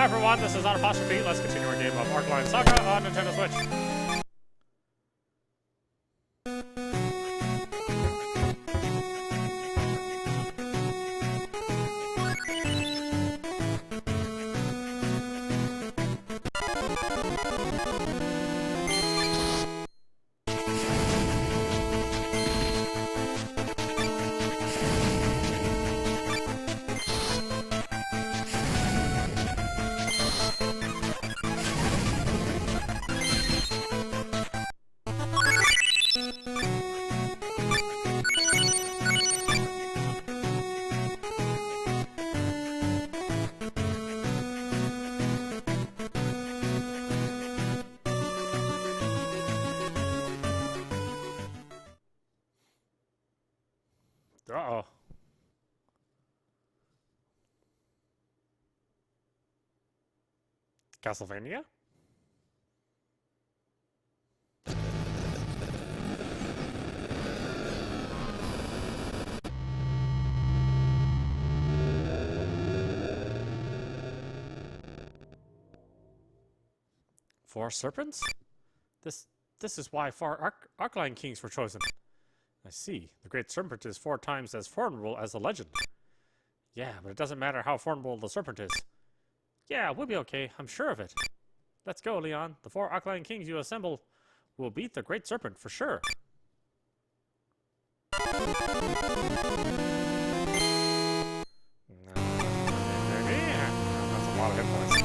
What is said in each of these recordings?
Hi everyone, this is audap. Let's continue our game of Archlion Saga on Nintendo Switch. Uh-oh. Castlevania? Four serpents? This is why four Archlion Kings were chosen. I see. The Great Serpent is 4 times as formidable as the legend. Yeah, but it doesn't matter how formidable the serpent is. Yeah, we'll be okay. I'm sure of it. Let's go, Leon. The 4 Archlion Kings you assemble will beat the Great Serpent for sure. That's a lot of hit points.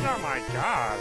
Oh my god.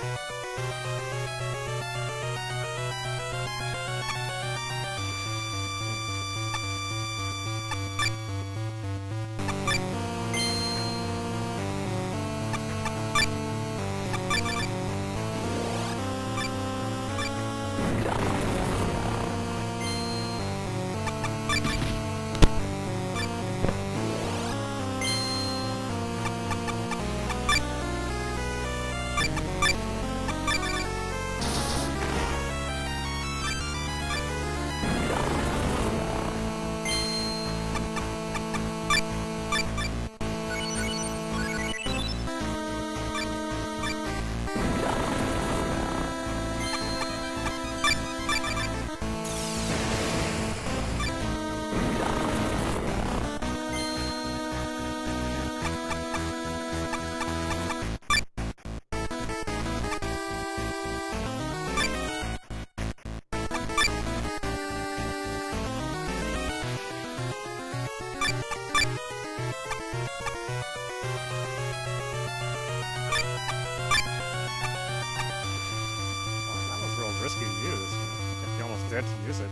it. Use it.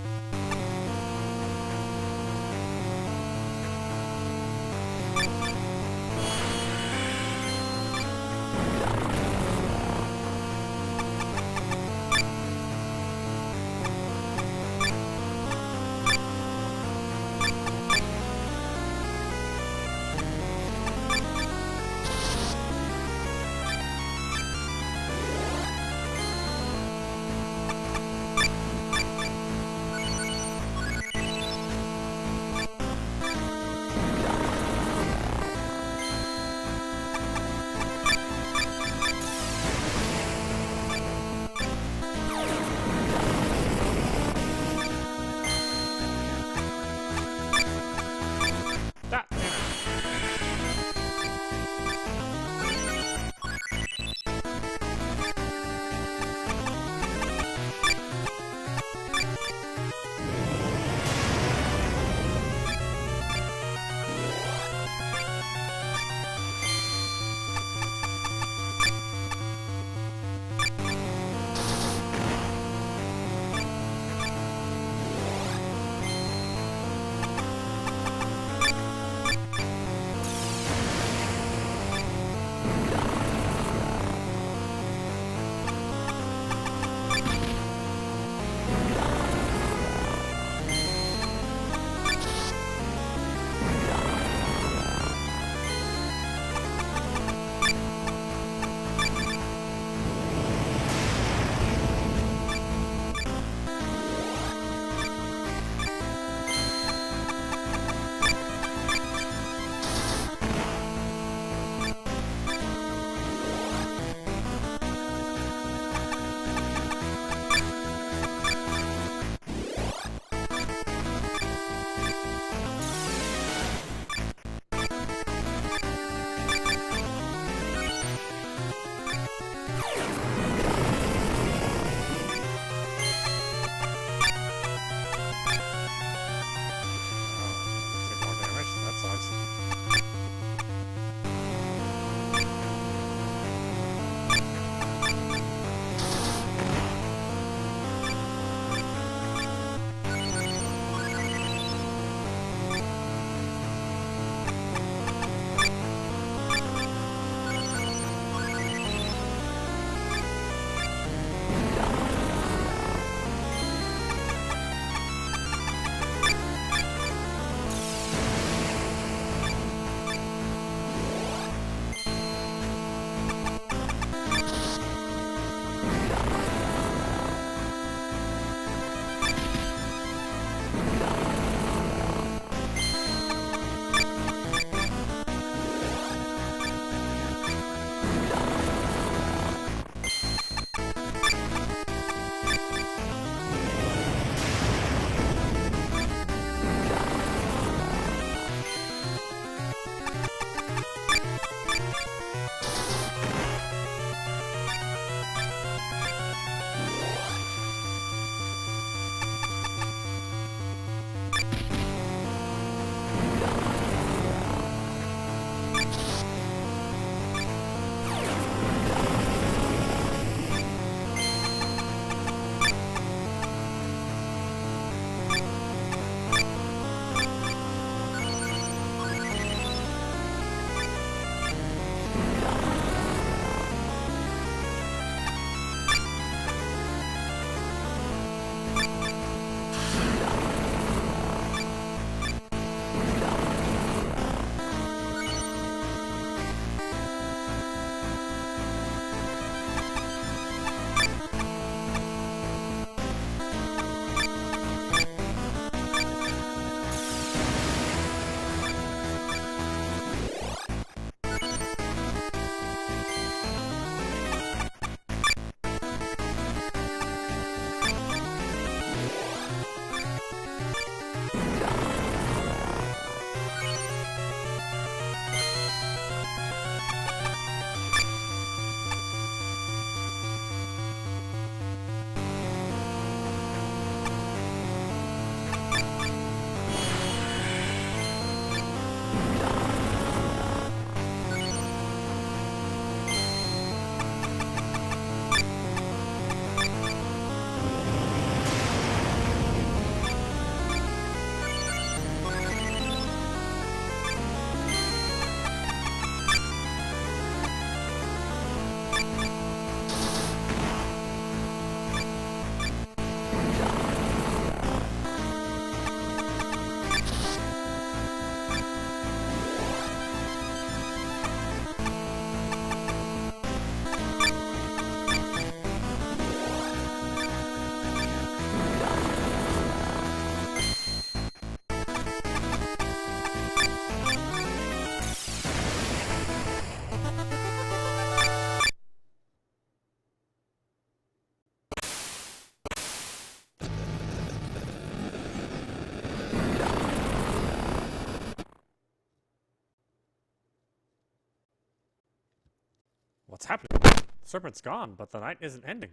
What's happening? The serpent's gone, but the night isn't ending.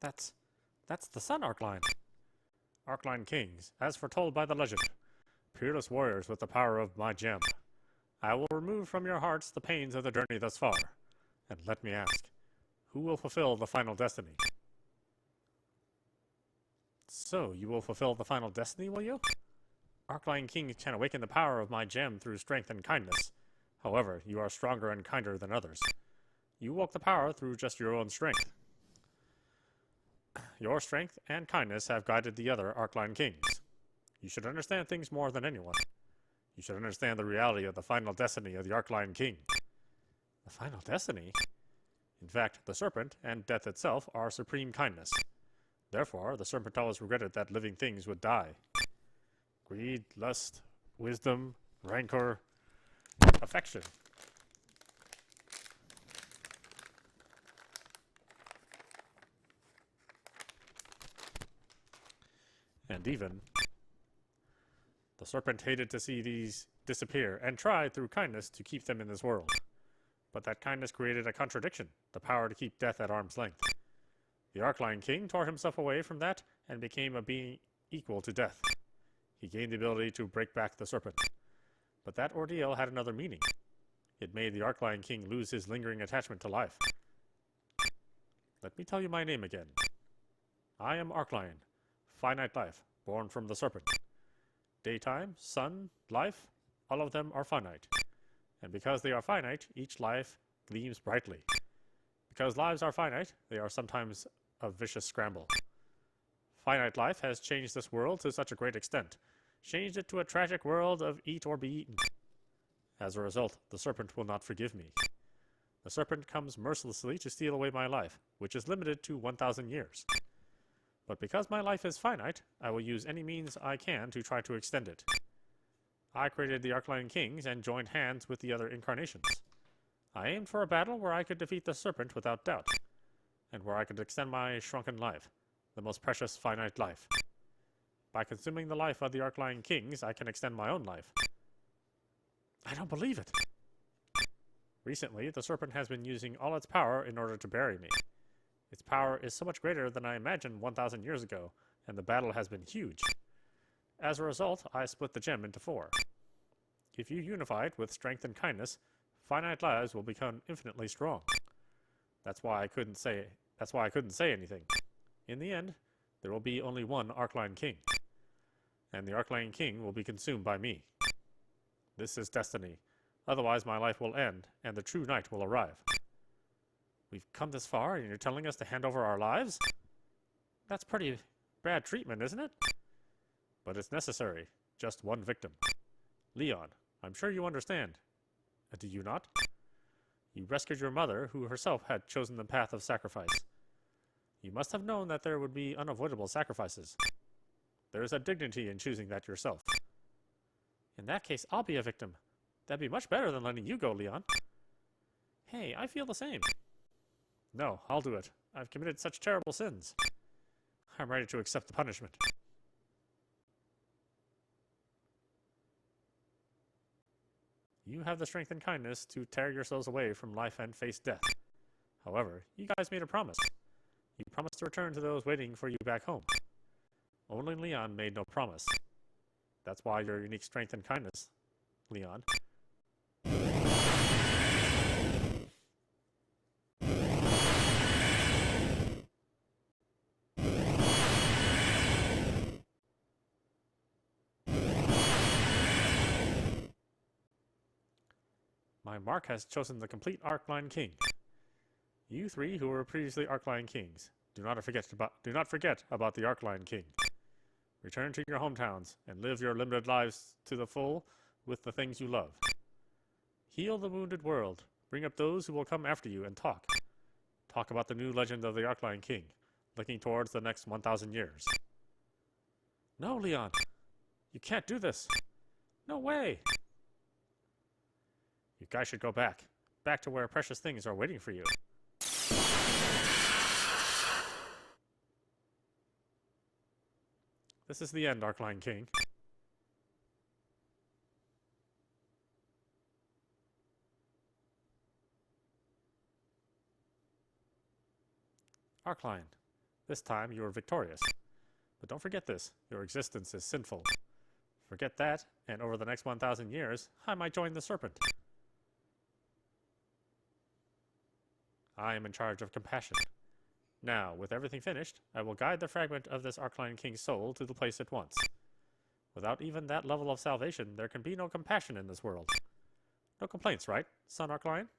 That's the sun, Archlion. Archlion Kings, as foretold by the legend. Peerless warriors with the power of my gem. I will remove from your hearts the pains of the journey thus far. And let me ask, who will fulfill the final destiny? So, you will fulfill the final destiny, will you? Archlion King can awaken the power of my gem through strength and kindness. However, you are stronger and kinder than others. You woke the power through just your own strength. Your strength and kindness have guided the other Archlion Kings. You should understand things more than anyone. You should understand the reality of the final destiny of the Archlion King. The final destiny? In fact, the serpent and death itself are supreme kindness. Therefore, the serpent always regretted that living things would die. Greed, lust, wisdom, rancor, affection. And even, the serpent hated to see these disappear and tried through kindness to keep them in this world. But that kindness created a contradiction, the power to keep death at arm's length. The Archlion King tore himself away from that and became a being equal to death. He gained the ability to break back the serpent. But that ordeal had another meaning. It made the Archlion King lose his lingering attachment to life. Let me tell you my name again. I am Archlion, finite life, born from the serpent. Daytime, sun, life, all of them are finite. And because they are finite, each life gleams brightly. Because lives are finite, they are sometimes a vicious scramble. Finite life has changed this world to such a great extent, changed it to a tragic world of eat or be eaten. As a result, the serpent will not forgive me. The serpent comes mercilessly to steal away my life, which is limited to 1,000 years. But because my life is finite, I will use any means I can to try to extend it. I created the Archlion Kings and joined hands with the other incarnations. I aimed for a battle where I could defeat the serpent without doubt, and where I could extend my shrunken life, the most precious finite life. By consuming the life of the Archlion Kings, I can extend my own life. I don't believe it. Recently, the serpent has been using all its power in order to bury me. Its power is so much greater than I imagined 1,000 years ago, and the battle has been huge. As a result, I split the gem into 4. If you unify it with strength and kindness, finite lives will become infinitely strong. That's why I couldn't say anything. In the end, there will be only one Archlion King, and the Archlion King will be consumed by me. This is destiny. Otherwise, my life will end, and the true night will arrive. We've come this far, and you're telling us to hand over our lives? That's pretty bad treatment, isn't it? But it's necessary. Just one victim. Leon, I'm sure you understand. Do you not? You rescued your mother, who herself had chosen the path of sacrifice. You must have known that there would be unavoidable sacrifices. There is a dignity in choosing that yourself. In that case, I'll be a victim. That'd be much better than letting you go, Leon. Hey, I feel the same. No, I'll do it. I've committed such terrible sins. I'm ready to accept the punishment. You have the strength and kindness to tear yourselves away from life and face death. However, you guys made a promise. You promised to return to those waiting for you back home. Only Leon made no promise. That's why your unique strength and kindness, Leon. My mark has chosen the complete Archlion King. You 3 who were previously Archlion Kings, do not forget about the Archlion King. Return to your hometowns and live your limited lives to the full with the things you love. Heal the wounded world. Bring up those who will come after you and talk. Talk about the new legend of the Archlion King, looking towards the next 1,000 years. No, Leon. You can't do this. No way. You guys should go back. Back to where precious things are waiting for you. This is the end, Archlion King. Archlion, this time you are victorious. But don't forget this, your existence is sinful. Forget that, and over the next 1,000 years, I might join the serpent. I am in charge of compassion. Now, with everything finished, I will guide the fragment of this Archlion King's soul to the place it wants. Without even that level of salvation, there can be no compassion in this world. No complaints, right, son Archlion?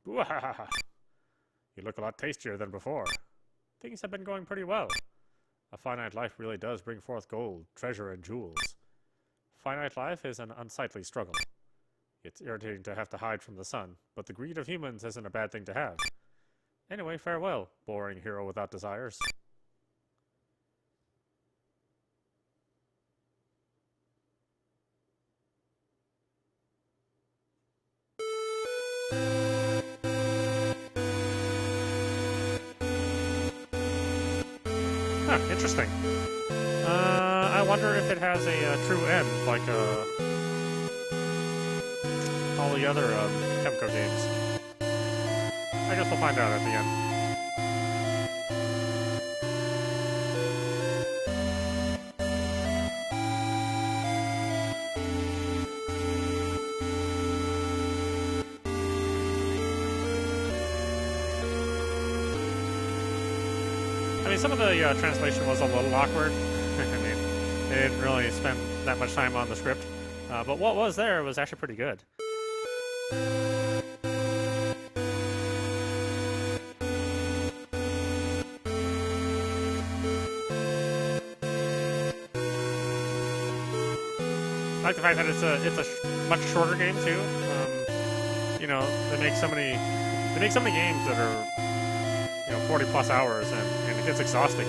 Wahahaha. You look a lot tastier than before. Things have been going pretty well. A finite life really does bring forth gold, treasure, and jewels. Finite life is an unsightly struggle. It's irritating to have to hide from the sun, but the greed of humans isn't a bad thing to have. Anyway, farewell, boring hero without desires. Huh, interesting. I wonder if it has a true end, like all the other Kemco games. I guess we'll find out at the end. I mean, some of the translation was a little awkward. I mean, they didn't really spend that much time on the script. But what was there was actually pretty good. I like the fact that it's a much shorter game too. You know, they make so many games that are 40 plus hours, and it gets exhausting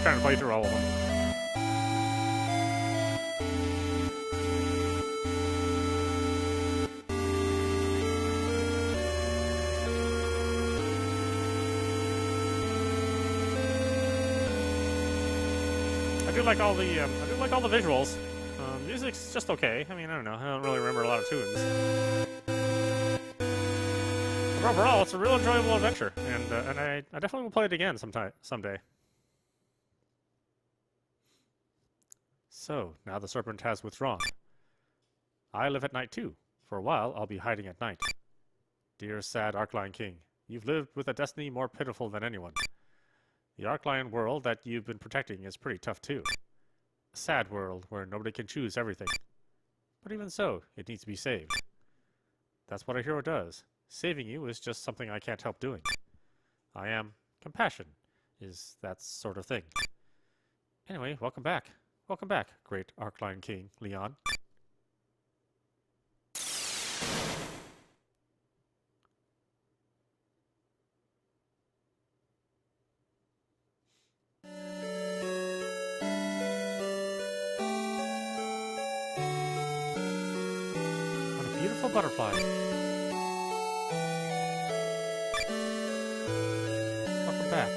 trying to play through all of them. I do like all the visuals. Music's just okay. I mean, I don't know. I don't really remember a lot of tunes. But overall, it's a real enjoyable adventure, and I definitely will play it again someday. So, now the serpent has withdrawn. I live at night too. For a while, I'll be hiding at night. Dear sad Archlion King, you've lived with a destiny more pitiful than anyone. The Archlion world that you've been protecting is pretty tough too. A sad world where nobody can choose everything. But even so, it needs to be saved. That's what a hero does. Saving you is just something I can't help doing. I am compassion, is that sort of thing. Anyway, welcome back. Welcome back, great Archlion King, Leon. What a beautiful butterfly. Welcome back.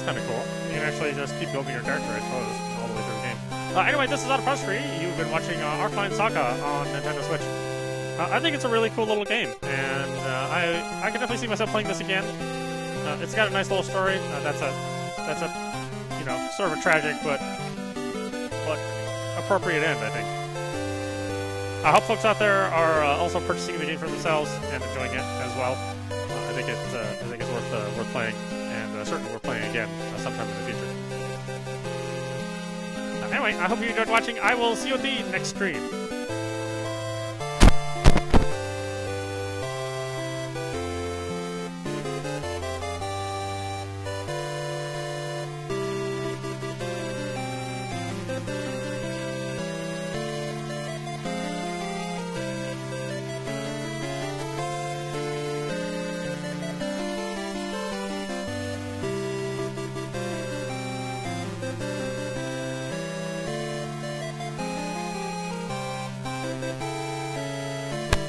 Kind of cool. You can actually just keep building your character, I suppose, all the way through the game. Anyway, this is audap. You've been watching Archlion Saga on Nintendo Switch. I think it's a really cool little game, and I can definitely see myself playing this again. It's got a nice little story. That's a sort of a tragic but appropriate end, I think. I hope folks out there are also purchasing the game for themselves and enjoying it as well. I think it's worth playing, and certainly worth playing again sometime in the future. Anyway, I hope you enjoyed watching. I will see you at the next stream.